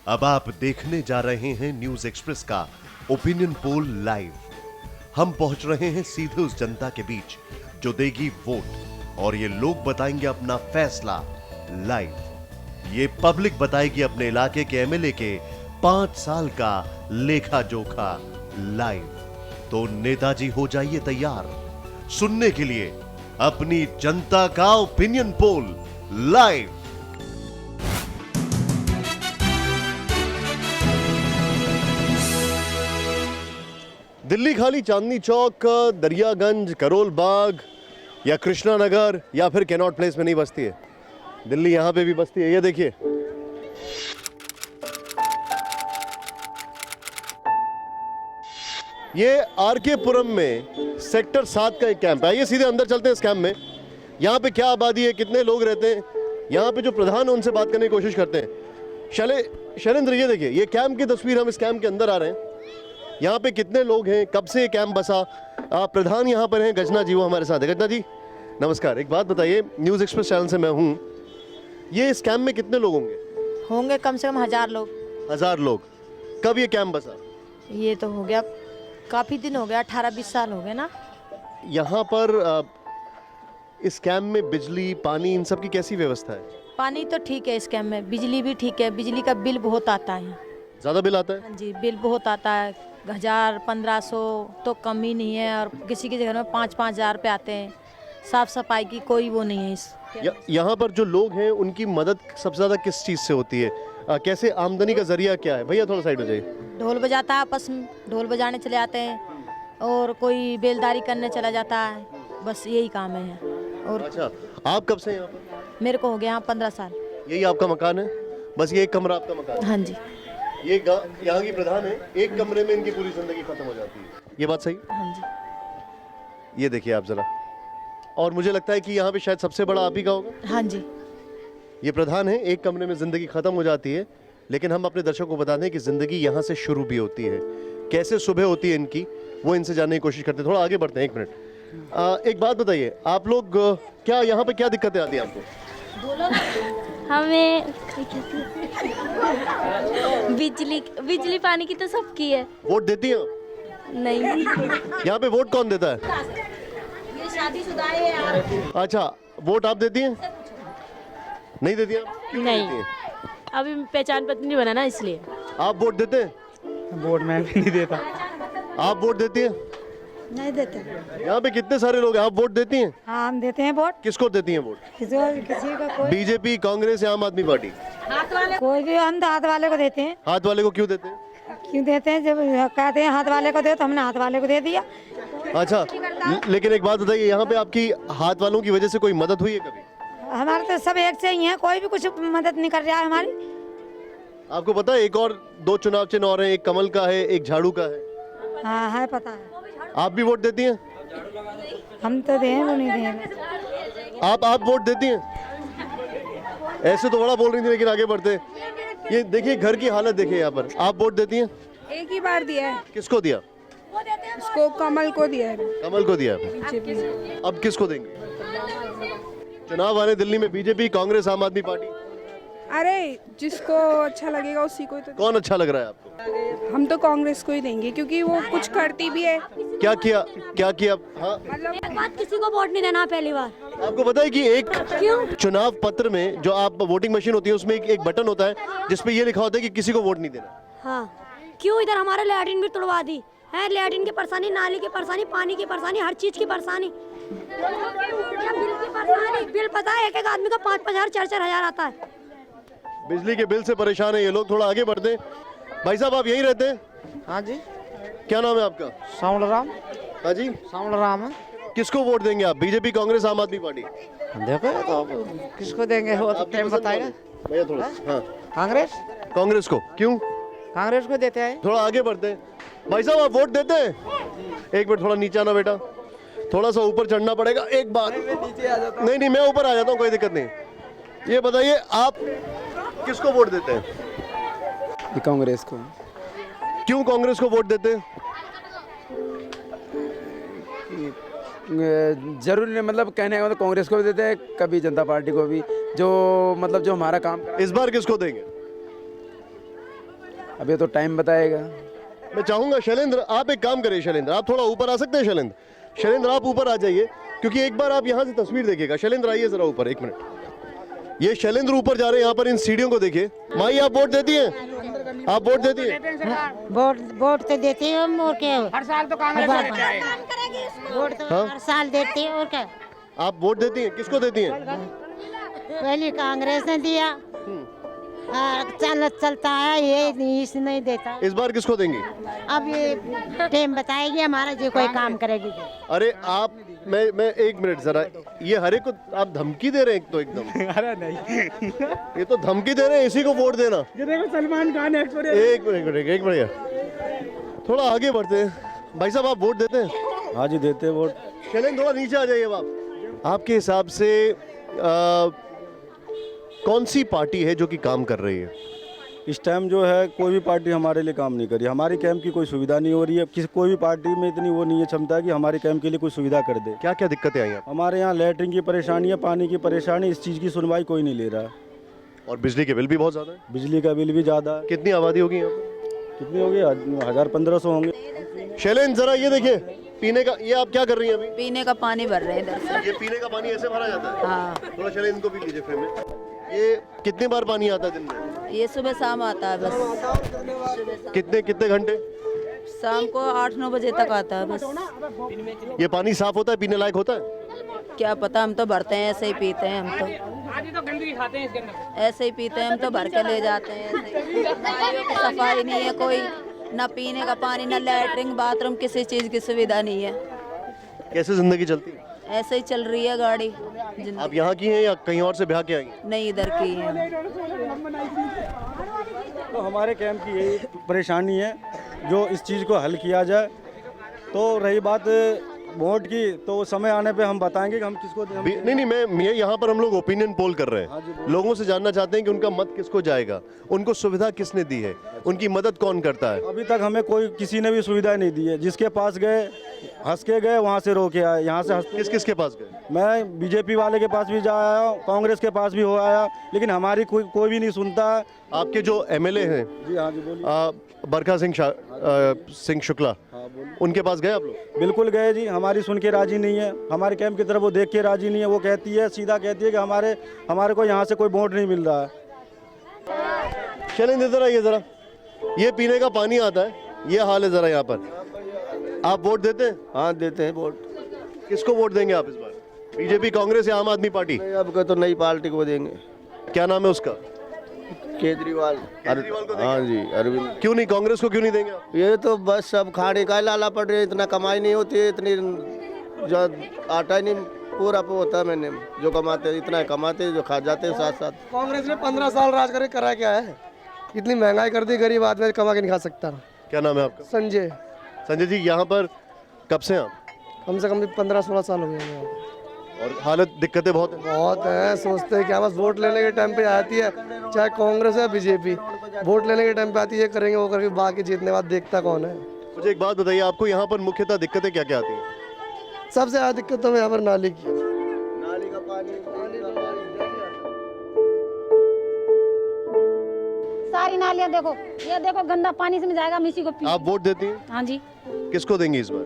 अब आप देखने जा रहे हैं न्यूज एक्सप्रेस का ओपिनियन पोल लाइव। हम पहुंच रहे हैं सीधे उस जनता के बीच जो देगी वोट, और ये लोग बताएंगे अपना फैसला लाइव। ये पब्लिक बताएगी अपने इलाके के एमएलए के 5 साल का लेखा जोखा लाइव। तो नेताजी हो जाइए तैयार सुनने के लिए अपनी जनता का ओपिनियन पोल लाइव। दिल्ली खाली चांदनी चौक, दरियागंज, करोल बाग या कृष्णा नगर या फिर कैनॉट प्लेस में नहीं बसती है। दिल्ली यहां पे भी बसती है। ये देखिए, ये आरके पुरम में सेक्टर 7 का एक कैंप है। ये सीधे अंदर चलते हैं इस कैंप में। यहाँ पे क्या आबादी है, कितने लोग रहते हैं, यहाँ पे जो प्रधान है उनसे बात करने की कोशिश करते हैं। शैलेंद्र, ये देखिए, ये कैंप की तस्वीर। हम इस कैंप के अंदर आ रहे हैं। यहाँ पे कितने लोग हैं, कब से ये कैंप बसा? प्रधान यहाँ पर हैं, गजना जी, वो हमारे साथ है। गजना जी नमस्कार। एक बात बताइए, न्यूज़ एक्सप्रेस चैनल से मैं हूँ, ये इस कैंप में कितने लोग होंगे? कम से कम 1000 लोग। 1000 लोग। कब ये कैंप बसा? ये तो हो गया, काफ़ी दिन हो गया, 18-20 साल हो गए ना। यहाँ पर इस कैंप में बिजली, पानी, इन सब की कैसी व्यवस्था है? पानी तो ठीक है इस कैंप में, बिजली भी ठीक है। बिजली का बिल बहुत आता है। ज़्यादा बिल आता है? हाँ जी, बिल बहुत आता है। 1000-1500 तो कम ही नहीं है, और किसी के घर में 5-5 हज़ार रुपये आते हैं। साफ सफाई की कोई वो नहीं है इस यहाँ पर जो लोग हैं उनकी मदद सबसे ज़्यादा किस चीज़ से होती है? कैसे आमदनी का जरिया क्या है? भैया थोड़ा साइड हो जाइए। ढोल बजाता है, आपस में ढोल बजाने चले जाते हैं, और कोई बेलदारी करने चला जाता है। बस यही काम है। और अच्छा, आप कब से यहाँ पर? मेरे को हो गया यहाँ 15 साल। यही आपका मकान है? बस ये एक कमरा आपका मकान है? हाँ जी। ये यहाँ की प्रधान है, एक कमरे में इनकी पूरी जिंदगी खत्म हो जाती है। ये बात सही? हाँ जी। ये देखिए आप जरा, और मुझे लगता है कि यहाँ पे शायद सबसे बड़ा आप ही का होगा। हाँ जी। ये प्रधान है, एक कमरे में जिंदगी खत्म हो जाती है, लेकिन हम अपने दर्शकों को बता दें कि जिंदगी यहाँ से शुरू भी होती है। कैसे सुबह होती है इनकी, वो इनसे जानने की कोशिश करते हैं। थोड़ा आगे बढ़ते हैं, 1 मिनट। एक बात बताइए, आप लोग क्या यहाँ पे क्या दिक्कतें आती हैं आपको? हमें बिजली पानी की तो सबकी है। वोट देती हैं? नहीं। यहाँ पे वोट कौन देता है? ये शादीशुदा है यार। अच्छा, वोट आप देती हैं? नहीं देती हैं? क्यों नहीं देती हैं? अभी पहचान पत्र नहीं बना ना, इसलिए। आप वोट देते हैं? वोट मैं भी नहीं देता। आप वोट देती हैं? नहीं देते। यहाँ पे कितने सारे लोग हैं, आप वोट देती हैं? हाँ, हम देते हैं वोट। किसको देती हैं वोट? किसी का कोई बीजेपी, कांग्रेस या आम आदमी पार्टी? कोई भी। हम तो हाथ वाले को देते हैं। हाथ वाले को क्यों देते हैं? क्यों देते हैं? जब कहते हैं हाथ वाले को दे, तो हमने हाथ वाले को दे दिया। अच्छा, लेकिन एक बात बताइए, यहाँ पे आपकी हाथ वालों की वजह से कोई मदद हुई है कभी? हमारे तो सब एक से ही हैं, कोई भी कुछ मदद नहीं कर रहा है हमारी। आपको पता है एक और 2 चुनाव चिन्ह और हैं, एक कमल का है, एक झाड़ू का है। हाँ है, पता है। आप भी वोट देती हैं? हम तो दें, वो नहीं दें। आप वोट देती हैं? ऐसे तो बड़ा बोल रही थी, लेकिन आगे बढ़ते। ये देखिए घर की हालत देखिए यहाँ पर। आप वोट देती हैं? एक ही बार दिया है। किसको दिया? उसको कमल को दिया है। कमल को दिया। अब किसको देंगे? चुनाव आने दिल्ली में, बीजेपी, कांग्रेस, आम आदमी पार्टी? अरे जिसको अच्छा लगेगा उसी को तो। कौन अच्छा लग रहा है आपको? हम तो कांग्रेस को ही देंगे, क्योंकि वो कुछ करती भी है। क्या किया? हाँ, मतलब एक बात, किसी को वोट नहीं देना पहली बार। आपको पता है कि एक चुनाव पत्र में जो आप वोटिंग मशीन होती है उसमें एक बटन होता है जिसपे ये लिखा होता है कि किसी को वोट नहीं देना। हाँ, क्यों? इधर हमारे लैट्रिन भी तोड़वा दी है। लैट्रिन की परेशानी, नाली की परेशानी, पानी की परेशानी, हर चीज की परेशानी, बिल की परेशानी। बिल पता है, एक आदमी का 5-5 हजार, 4-4 हजार आता है। बिजली के बिल से परेशान है ये लोग। थोड़ा आगे बढ़ते हैं। भाई साहब, आप यहीं रहते हैं? हाँ जी। क्या नाम है आपका? श्यामल राम। हाँ जी, श्यामल राम है। किसको वोट देंगे आप? बीजेपी, कांग्रेस, आम आदमी पार्टी? देखो तो किसको देंगे, वो तो टाइम बताएगा। भैया थोड़ा। हाँ, कांग्रेस। कांग्रेस को। क्यों? कांग्रेस को देते हैं। थोड़ा आगे बढ़ते हैं। भाई साहब, आप वोट देते हैं? 1 मिनट, थोड़ा नीचे आना बेटा, थोड़ा सा ऊपर चढ़ना पड़ेगा। एक बार नहीं, मैं ऊपर आ जाता हूँ, कोई दिक्कत नहीं। ये बताइए, आप किसको वोट देते हैं? कांग्रेस को। क्यों कांग्रेस को वोट देते हैं? जरूरी नहीं, मतलब कहने का मतलब कांग्रेस को भी देते हैं, कभी जनता पार्टी को भी, जो मतलब जो हमारा काम इस बार किसको देंगे? अब ये तो टाइम बताएगा। मैं चाहूंगा शैलेंद्र आप एक काम करें, शैलेंद्र आप थोड़ा ऊपर आ सकते हैं। शैलेंद्र आप ऊपर आ जाइए, क्योंकि एक बार आप यहाँ से तस्वीर देखिएगा। शैलेंद्र आइए जरा ऊपर, एक मिनट। ये शैलेंद्र ऊपर जा रहे हैं, यहाँ पर इन सीढ़ियों को देखिए। माई आप वोट देती हैं? आप वोट देती हैं? वोट तो देते हैं हम, और क्या हर साल तो कांग्रेस वोट तो हाँ? हर साल देते हैं, और क्या। आप वोट देती हैं? किसको देती हैं? पहले कांग्रेस ने दिया, चलता है, ये इस नहीं देता। इस बार किसको देंगी? अब ये टाइम बताएगी हमारा, जो कोई काम करेगी। अरे आप मैं एक मिनट जरा, ये हरे को आप धमकी दे रहे हैं एक तो एकदम। अरे नहीं, ये तो धमकी दे रहे हैं इसी को वोट देना। ये देखो सलमान खान एक मिनट यार, थोड़ा आगे बढ़ते हैं। भाई साहब आप वोट देते हैं? हाँ जी देते हैं वोट। शैलेंद्र थोड़ा नीचे आ जाइए आप। आपके हिसाब से कौन सी पार्टी है जो कि काम कर रही है? इस टाइम जो है कोई भी पार्टी हमारे लिए काम नहीं करी। हमारी कैंप की कोई सुविधा नहीं हो रही है। किसी कोई भी पार्टी में इतनी वो नहीं है क्षमता कि हमारे कैंप के लिए कोई सुविधा कर दे। क्या क्या दिक्कतें आई हैं? हमारे यहाँ लैटरिन की परेशानी है, पानी की परेशानी, इस चीज़ की सुनवाई कोई नहीं ले रहा है। और बिजली के बिल भी बहुत ज्यादा है। बिजली का बिल भी ज़्यादा है। कितनी आबादी होगी यहाँ पर? कितनी होगी? 1000-1500 होंगे। शैलेंद्र जरा ये देखिए, पीने का, ये आप क्या कर रही हैं अभी? पीने का पानी भर रहे हैं इधर से। ये पीने का पानी ऐसे भरा जाता है? हाँ, थोड़ा शैलेंद्र को भी लीजिए फ्रेम में। ये कितनी बार पानी आता है दिन में? ये सुबह शाम आता है बस। कितने घंटे? शाम को 8-9 बजे तक आता है बस। ये पानी साफ होता है, पीने लायक होता है? क्या पता, हम तो भरते हैं ऐसे ही पीते हैं। हम तो गंदगी खाते हैं इसके अंदर। ऐसे ही पीते हैं, हम तो भर के ले जाते हैं ऐसे ही। नालियों की सफाई नहीं है कोई, ना पीने का पानी, ना लैट्रिन बाथरूम, किसी चीज़ की सुविधा नहीं है। कैसे जिंदगी चलती है? ऐसे ही चल रही है गाड़ी। आप यहाँ की हैं या कहीं और से ब्याह के आई? नहीं, इधर की है। तो हमारे कैंप की यही परेशानी है, जो इस चीज़ को हल किया जाए। तो रही बात वोट की, तो समय आने पे हम बताएंगे कि हम किसको दें। नहीं, मैं यहाँ पर हम लोग ओपिनियन पोल कर रहे हैं। लोगों से जानना चाहते हैं कि उनका मत किसको जाएगा, उनको सुविधा किसने दी है, उनकी मदद कौन करता है। अभी तक हमें कोई किसी ने भी सुविधा नहीं दी है। जिसके पास गए हंस के गए, वहाँ से रोके आए। यहाँ से किसके पास गए? मैं बीजेपी वाले के पास भी जा आया हूँ, कांग्रेस के पास भी हो आया, लेकिन हमारी कोई भी नहीं सुनता है। आपके जो एमएलए हैं, जी हाँ जी बोलिए। बरखा सिंह शुक्ला, उनके पास गए आप लोग? बिल्कुल गए जी, हमारी सुन के राजी नहीं है। हमारे कैंप की तरफ वो देख के राजी नहीं है। वो कहती है, सीधा कहती है कि हमारे को यहाँ से कोई वोट नहीं मिल रहा है। शैलेंद्र इधर आइए जरा। ये पीने का पानी आता है, ये हाल है जरा यहाँ पर। आप वोट देते हैं? हाँ देते हैं वोट। किसको वोट देंगे आप इस बार? बीजेपी, कांग्रेस या आम आदमी पार्टी? अब का तो नई पार्टी को देंगे। क्या नाम है उसका? केजरीवाल। केजरीवाल को देंगे? हाँ जी, अरविंद। क्यों नहीं, कांग्रेस को क्यों नहीं देंगे आप? ये तो बस सब खाने का लाला पड़ रहे, इतना कमाई नहीं होती है, इतनी जो आटा ही नहीं पूरा होता है। मैंने जो कमाते इतना कमाते, जो खा जाते हैं साथ साथ। कांग्रेस ने 15 साल राज करके करा क्या है? इतनी महंगाई कर दी, गरीब आदमी कमा के नहीं खा सकता। क्या नाम है आपका? संजय। संजय जी, यहाँ पर कब से हैं आप? कम से कम भी 15-16 साल हो गए हैं। और हालत, दिक्कतें बहुत हैं? बहुत है। सोचते हैं कि बस वोट लेने के टाइम पे आती है, चाहे कांग्रेस है बीजेपी, वोट लेने के टाइम पे आती है, करेंगे वो करके, बाकी जीतने बाद देखता कौन है। मुझे एक बात बताइए, आपको यहाँ पर मुख्यतः दिक्कतें क्या क्या आती हैं? सबसे ज़्यादा दिक्कत तो यहाँ पर नाली की। नाली का पानी, सारी नालियाँ देखो, ये देखो गंदा पानी से जाएगा, हम इसी को पी। आप वोट देती हैं? हाँ जी। किसको देंगी इस बार?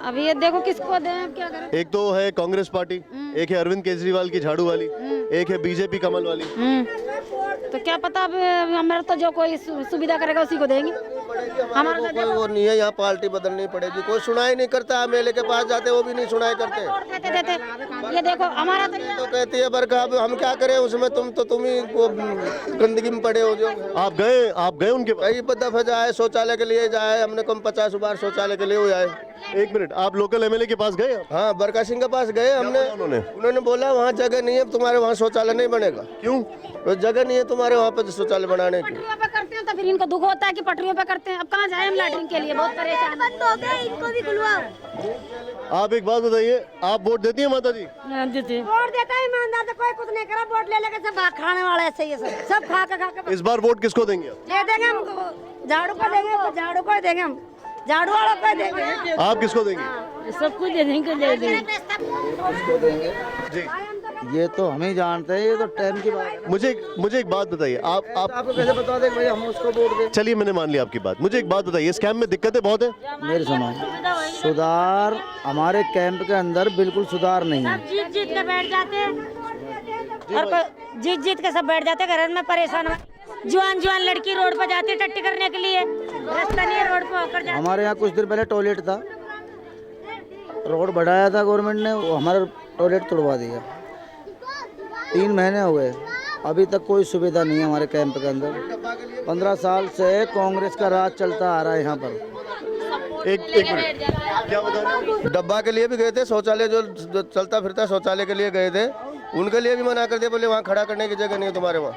अब ये देखो किसको दें, अब क्या करें। एक तो है कांग्रेस पार्टी, एक है अरविंद केजरीवाल की झाड़ू वाली, एक है बीजेपी कमल वाली। तो क्या पता, अब हमारा तो जो कोई सुविधा करेगा उसी को देंगे। हमारा तो कोई वो नहीं है, यहाँ पार्टी बदलनी पड़ेगी। कोई सुनाई नहीं करता। एमएलए के पास जाते वो भी नहीं सुनाई करते। देते ये देखो हमारा तो कहती है बरखा, अब हम क्या करें उसमें, तुम ही वो गंदगी में पड़े हो। जो आप गए उनके पास? कई दफे जाए, शौचालय के लिए जाए, हमने कम 50 बार शौचालय के लिए हो जाए। एक मिनट, आप लोकल एमएलए के पास गए? हाँ, बरखा सिंह के पास गए हमने। उन्होंने बोला वहाँ जगह नहीं है, तुम्हारे वहाँ शौचालय नहीं बनेगा। क्यों? तो जगह नहीं है तुम्हारे वहाँ पे शौचालय बनाने की। पटरियों पे करते हैं तो फिर इनको दुख होता है कि पटरियों पे करते हैं। अब कहाँ जाए हम लैट्रिन के लिए, बहुत परेशान बंद हो गए, इनको भी खुलवाओ। आप एक बात बताइए, आप वोट देती हैं माता जी? वोट देता है ईमानदार, तो कोई कुछ नहीं करा। वोट ले लेके सब खाने वाले ऐसे ही सब खा के इस बार वोट किसको देंगे आप? दे देंगे हम, झाड़ू को देंगे, झाड़ू को देंगे हम, झाड़ू वालों को देंगे। आप किसको देंगे? सब कुछ दे देंगे, ले देंगे। जी, ये तो हम ही जानते हैं, ये तो टाइम की बात है। मुझे एक बात बताइए, आप आपको कैसे बता दें भाई हम उसको वोट दें? चलिए मैंने मान लिया आपकी बात। मुझे एक बात बताइए, स्कैम में दिक्कतें बहुत है? मेरी सुनो, सुधार हमारे कैंप के अंदर बिल्कुल सुधार नहीं है। जीत जीत के बैठ जाते हैं और जीत के सब बैठ जाते घर में परेशान हो। जवान लड़की रोड पर जाती है टट्टी करने के लिए, रास्ता नहीं है रोड पर होकर जाते। हमारे यहाँ कुछ दिन पहले टॉयलेट था, रोड बढ़ाया था गवर्नमेंट ने, वो हमारा टॉयलेट तोड़वा दिया। 3 महीने हो गए, अभी तक कोई सुविधा नहीं है हमारे कैंप के अंदर। 15 साल से कांग्रेस का राज चलता आ रहा है यहाँ पर। एक मिनट, क्या बता रहे हैं? डब्बा के लिए भी गए थे, शौचालय जो चलता फिरता है शौचालय के लिए गए थे, उनके लिए भी मना कर दिया, बोले वहाँ खड़ा करने की जगह नहीं है तुम्हारे वहाँ।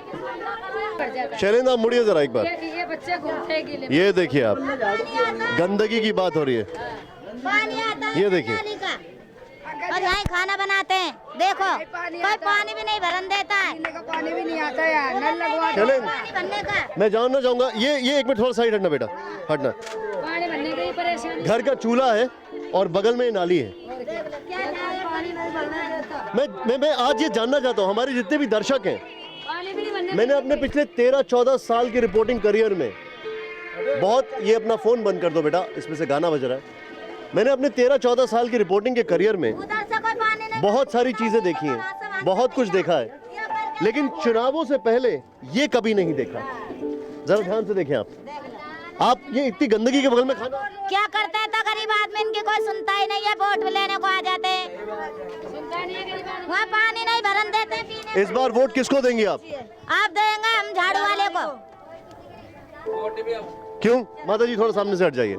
शैलेंद्र आप मुड़िए जरा एक बार, ये बच्चे घूमते के लिए ये देखिए आप, गंदगी की बात हो रही है, ये देखिए। और यहाँ खाना बनाते हैं, देखो कोई पानी भी नहीं भरन देता है, पानी भी नहीं आता यार, नल लगवा शैलेंद्र, पानी भरने का मैं जानना चाहूंगा, ये एक मिनट थोड़ा साइड हटना बेटा, हटना। पानी भरने की परेशानी। घर का चूल्हा है और बगल में नाली है। पानी नहीं भरना देता। मैं आज ये जानना चाहता हूँ, हमारे जितने भी दर्शक हैं, पानी भी नहीं भरने। मैंने अपने पिछले 13-14 साल की रिपोर्टिंग करियर में बहुत, ये अपना फोन बंद कर दो बेटा, इसमें से गाना बज रहा है। मैंने अपने 13-14 साल की रिपोर्टिंग के करियर में उधर से कोई पानी नहीं। बहुत सारी चीजें देखी हैं, बहुत कुछ देखा है, लेकिन चुनावों से पहले ये कभी नहीं देखा। जरा ध्यान से देखें आप ये इतनी गंदगी के बगल में खाना क्या करता है तो गरीब आदमी, इनकी कोई सुनता ही नहीं है, वोट लेने को आ जाते हैं, वहाँ पानी नहीं भरन देते पीने। इस बार वोट किसको देंगे आप? आप देंगे हम झाड़ू वाले को। क्यों? माता जी थोड़ा सामने से हट जाइए।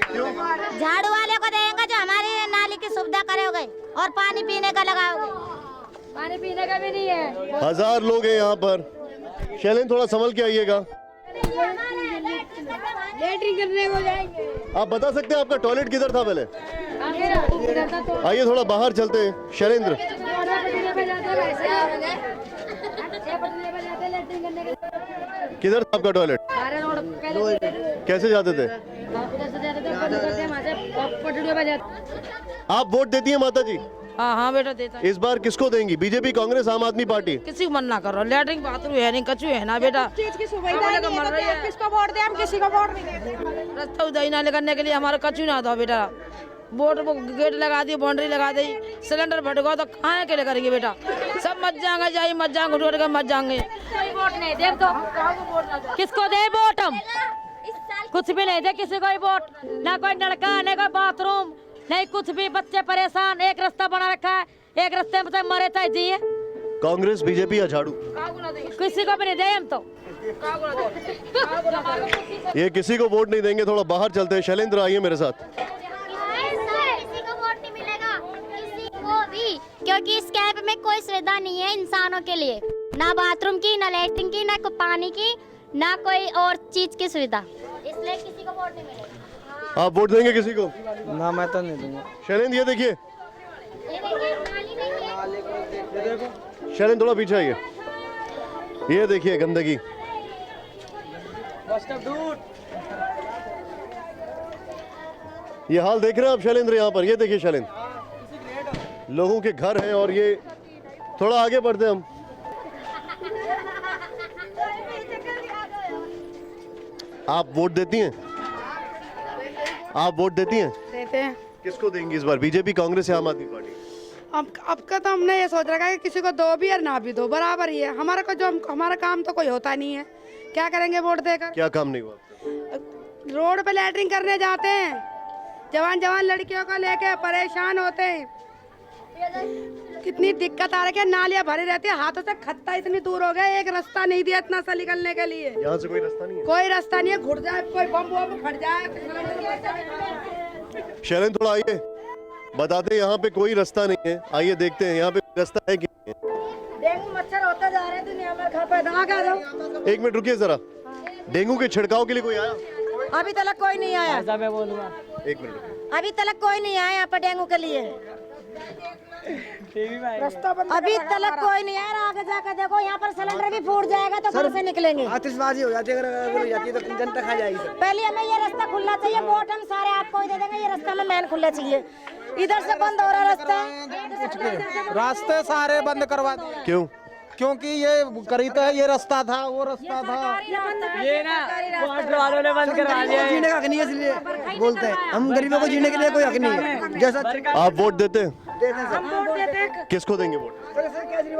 झाड़ू वाले को देंगे जो हमारी नाली की सुविधा करोगे और पानी पीने का लगाओगे। पानी पीने का भी नहीं है। 1000 लोग हैं यहाँ पर। शैलेंद्र थोड़ा संभल के आइएगा। लेटरिंग करने को जाएंगे। आप बता सकते हैं आपका टॉयलेट किधर था पहले? आइए थोड़ा बाहर चलते हैं। शैलेंद्र किधर था आपका टॉयलेट? कैसे जाते थे? आप वोट देती हैं माता जी? हाँ हाँ बेटा देता है। इस बार किसको देंगी? बीजेपी, कांग्रेस, आम आदमी पार्टी? किसी को मना कर रहा, लैट्रिन बाथरूम है नहीं, कचू है ना बेटा, चीज की सुविधा नहीं है तो किसको वोट दे, हम किसी को वोट नहीं देते। रास्ता उदाई नाले करने के लिए हमारा कचू ना दो बेटा। वोट वो गेट लगा दी, बाउंड्री लगा दी, सिलेंडर फट गया तो खाए के लिए करेंगे बेटा? सब मत जाएंगे, जाइए मत जाएंगे, रोड के मत जाएंगे। वोट नहीं दे तो किसको दे वोट? हम कुछ भी नहीं दे किसी को वोट, ना कोई नलका, ना कोई बाथरूम, नहीं कुछ भी। बच्चे परेशान, एक रास्ता बना रखा है, एक रास्ते में मरे चाहे जिए। कांग्रेस, बीजेपी या झाड़ू? किसी को भी नहीं दे हम तो। ये किसी को वोट नहीं देंगे। थोड़ा बाहर चलते हैं। शैलेंद्र आइए मेरे साथ। किसी को वोट नहीं मिलेगा, किसी को भी, क्योंकि इस कैंप में कोई सुविधा नहीं है इंसानों के लिए, ना बाथरूम की, ना लैट्रिन की, ना कोई पानी की, ना कोई और चीज की सुविधा, इसलिए किसी को वोट नहीं मिलेगा। आप वोट देंगे किसी को? ना मैं तो नहीं दूंगा। शैलेंद्र ये देखिए, नाली नहीं है। शैलेंद्र थोड़ा पीछे आइए। ये देखिए गंदगी। ये हाल देख रहे हैं आप शैलेंद्र यहाँ पर? ये देखिए शैलेंद्र, लोगों के घर हैं और ये थोड़ा आगे बढ़ते हम। आप वोट देती हैं? आप वोट देती हैं? देते हैं। किसको देंगी इस बार? बीजेपी, कांग्रेस या आम आदमी पार्टी? अब का तो हमने ये सोच रखा है कि किसी को दो भी और ना भी दो, बराबर ही है हमारा को। जो हमारा काम तो कोई होता नहीं है, क्या करेंगे वोट देकर? क्या काम नहीं हुआ? रोड पे लैटरिंग करने जाते हैं, जवान लड़कियों को लेके परेशान होते हैं, कितनी दिक्कत आ रही है। नालियाँ भरी रहती है, हाथों से खत्ता इतनी दूर हो गया, एक रास्ता नहीं दिया इतना सा निकलने के लिए। यहाँ से कोई रास्ता नहीं है? कोई रास्ता नहीं है, घुट जाए, कोई बम फट जाए। शैलेंद्र थोड़ा आइए, बताते हैं यहाँ पे कोई रास्ता नहीं है। आइए देखते हैं यहाँ पे रास्ता है कि नहीं है। डेंगू मच्छर होते जा रहे हैं दुनिया में, घर पे दवा कर दो। एक मिनट रुकिए जरा। डेंगू के छिड़काव के लिए कोई आया? अभी तक कोई नहीं आया। एक मिनट रुकिए। अभी तक कोई नहीं आया यहाँ पर डेंगू के लिए। अभी तलक कोई नहीं है, आगे जाकर देखो यहाँ पर सिलेंडर भी फूट जाएगा तो कहाँ से निकलेंगे। आतिशबाजी हो जाती है, अगर हो जाती है तो जनता खा जाएगी। पहले हमें ये रास्ता खुला चाहिए, वोट हम सारे आपको ही दे देंगे, ये रास्ता हमें मेन खुला चाहिए। इधर से बंद हो रहा रास्ता, रास्ते सारे बंद करवा दिए। क्यों? क्योंकि ये खरीदता है, ये रास्ता था, वो रास्ता था, ये ना वालों ने बंद करवा दिया। जीने का हक नहीं है, इसलिए बोलते हैं हम गरीबों को जीने के लिए कोई हक नहीं है। जैसा आप वोट देते हैं? हम वोट देते हैं। किसको देंगे वोट?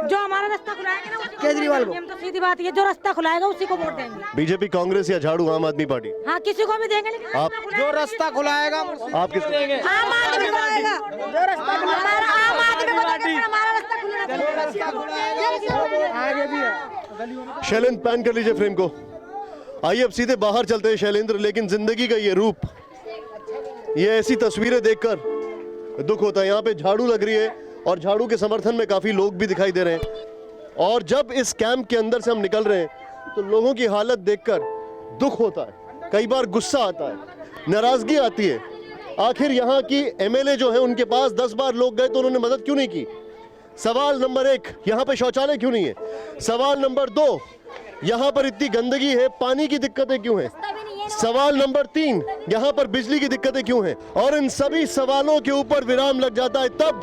जो हमारा रास्ता खुलाएगा ना, केजरीवाल को। हम तो सीधी बात है, जो रास्ता खुलाएगा उसी को वोट देंगे। बीजेपी, कांग्रेस या झाड़ू, आम आदमी पार्टी? हाँ, किसी को भी देंगे, लेकिन आप जो रास्ता खुलाएगा आप किसको देंगे? आम आदमी को देंगे। जो रास्ता खुलाएगा आम आदमी को देंगे, हमारा रास्ता खुला रहेगा। शैलेंद्र, पैन कर लीजिए फ्रेम को। आइए अब सीधे बाहर चलते हैं शैलेंद्र। लेकिन जिंदगी का ये रूप, ये ऐसी तस्वीरें देखकर दुख होता है। यहाँ पे झाड़ू लग रही है और झाड़ू के समर्थन में काफी लोग भी दिखाई दे रहे हैं। और जब इस कैंप के अंदर से हम निकल रहे हैं तो लोगों की हालत देखकर दुख होता है, कई बार गुस्सा आता है, नाराजगी आती है। आखिर यहाँ की एमएलए जो है, उनके पास 10 बार लोग गए तो उन्होंने मदद क्यों नहीं की? सवाल नंबर 1, यहाँ पे शौचालय क्यों नहीं है? सवाल नंबर 2, यहाँ पर इतनी गंदगी है, पानी की दिक्कतें क्यों हैं? सवाल नंबर 3, यहाँ पर बिजली की दिक्कतें क्यों हैं? और इन सभी सवालों के ऊपर विराम लग जाता है तब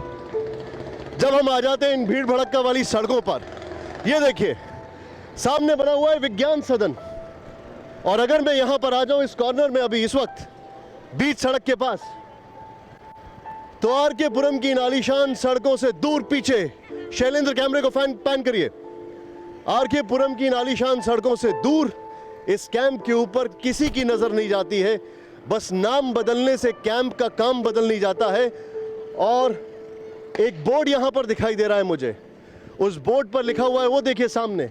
जब हम आ जाते हैं इन भीड़ भड़क्का वाली सड़कों पर। ये देखिए, सामने बना हुआ है विज्ञान सदन, और अगर मैं यहाँ पर आ जाऊं इस कॉर्नर में अभी इस वक्त बीच सड़क के पास, तो आरके पुरम की नालीशान सड़कों से दूर पीछे, शैलेंद्र कैमरे को पैन करिए, आरके पुरम की नालीशान सड़कों से दूर इस कैंप के ऊपर किसी की नजर नहीं जाती है। बस नाम बदलने से कैंप का काम बदल नहीं जाता है। और एक बोर्ड यहां पर दिखाई दे रहा है मुझे, उस बोर्ड पर लिखा हुआ है, वो देखिए सामने,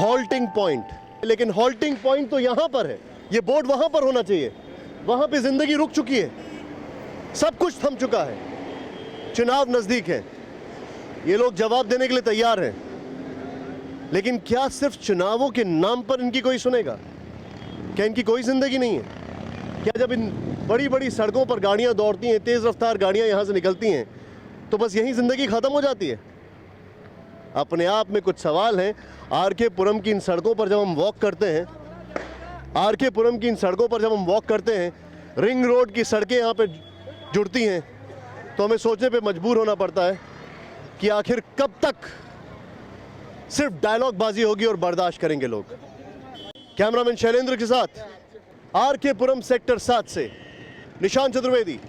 हॉल्टिंग पॉइंट। लेकिन हॉल्टिंग पॉइंट तो यहां पर है, ये बोर्ड वहां पर होना चाहिए। वहां पे जिंदगी रुक चुकी है, सब कुछ थम चुका है, चुनाव नजदीक है, ये लोग जवाब देने के लिए तैयार हैं। लेकिन क्या सिर्फ चुनावों के नाम पर इनकी कोई सुनेगा? क्या इनकी कोई जिंदगी नहीं है? क्या जब इन बड़ी बड़ी सड़कों पर गाड़ियां दौड़ती हैं, तेज रफ्तार गाड़ियां यहां से निकलती हैं, तो बस यही जिंदगी खत्म हो जाती है? अपने आप में कुछ सवाल हैं। आरके पुरम की इन सड़कों पर जब हम वॉक करते हैं, आरके पुरम की इन सड़कों पर जब हम वॉक करते हैं, रिंग रोड की सड़कें यहाँ पे जुड़ती हैं, तो हमें सोचने पे मजबूर होना पड़ता है कि आखिर कब तक सिर्फ डायलॉग बाजी होगी और बर्दाश्त करेंगे लोग। कैमरामैन शैलेंद्र के साथ आरके पुरम सेक्टर 7 से निशान चतुर्वेदी,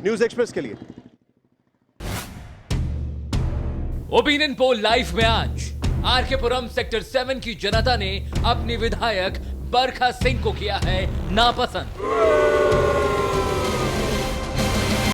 न्यूज एक्सप्रेस के लिए। ओपिनियन पोल लाइव में आज आरके पुरम सेक्टर 7 की जनता ने अपनी विधायक बरखा सिंह को किया है नापसंद।